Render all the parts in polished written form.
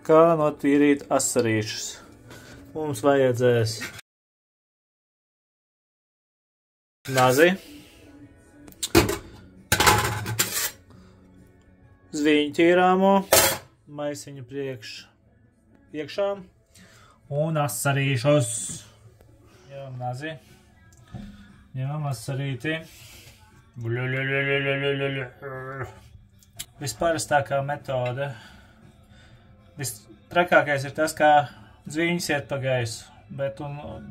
Kā notīrīt asarīšus? Mums vajadzēs nazi, zviņu tīrāmo, maisiņu iekšā un asarīšus. Ņemam nazi, ņemam asarīti. Visparastākā metode. Vistrakākais ir tas, kā zviņas iet pa gaisu, bet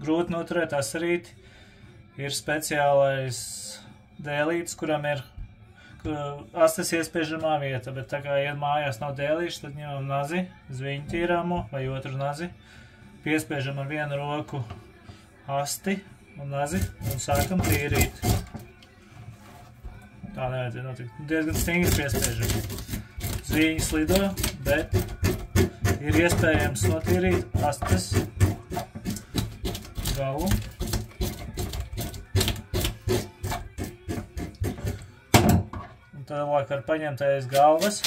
grūti noturēt asarīti. Ir speciālais dēlītis, kuram ir astes iespiežamā vieta, bet tā kā iet mājās nav dēlīšas, tad ņemam nazi, zviņu tīrāmo vai otru nazi, piespiežam ar vienu roku asti un nazi un sākam tīrīt. Tā nevajadzēja notikt. Diezgan stingri piespiežam. Zviņas lido, bet ir iespējams notīrīt astes galu. Un tālāk var paņemt aiz galvas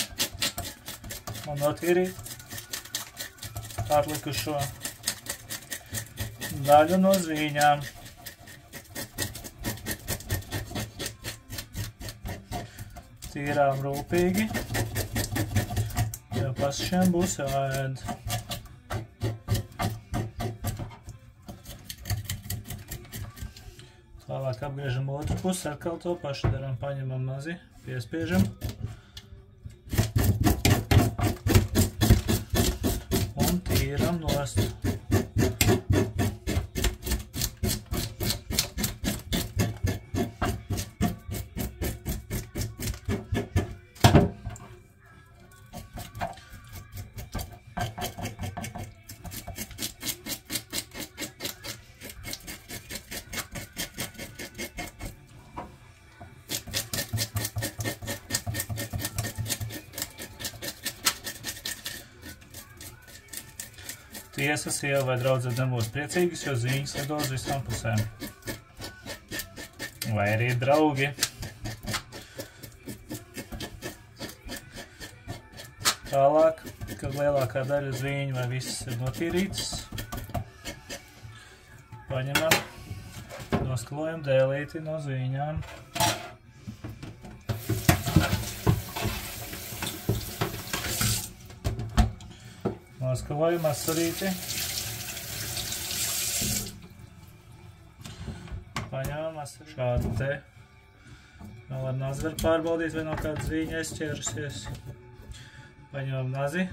un notīrīt atlikušo daļu no zviņām. Tīrām rūpīgi, jo pašiem būs jāēd. Tālāk apgriežam otru pusi, atkal to pašu darām. Paņemam nazi, piespiežam. Un tīram nost. Tiesa, sieva vai draudzene nebūs priecīgas, jo zviņas lido uz visām pusēm. Vai arī draugi. Tālāk, kad lielākā daļa zviņu vai visas ir notīrītas, paņemam, noskalojam dēlīti no zviņām. Noskalojam asarīti. Paņemam asarīti. Šādu te. Vēl ar nazi var pārbaudīt, vai no kāda zviņa aizķērusies. Paņemam nazi,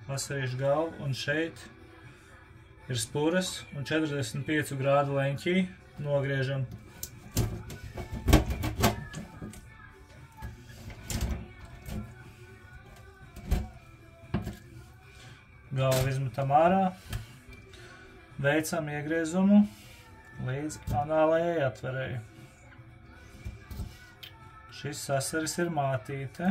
asarīšu galvu, un šeit ir spuras, un 45 grādu leņķī nogriežam. Galvu izmetam ārā, veicam iegriezumu līdz anālajai atverei. Šis asaris ir mātīte.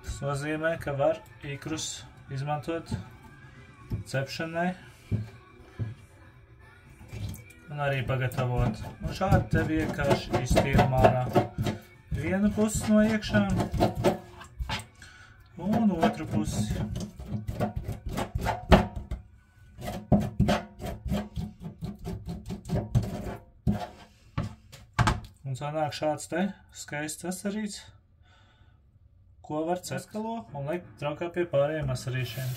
Tas nozīmē, ka var ikrus izmantot cepšanai un arī pagatavot. Un šādi te vienkārši iztīram ārā vienu pusi no iekšā un otru pusi. Un sanāk šāds te skaists asarīts, ko var ceskalo un likt traukā pie pārējiem asarīšiem.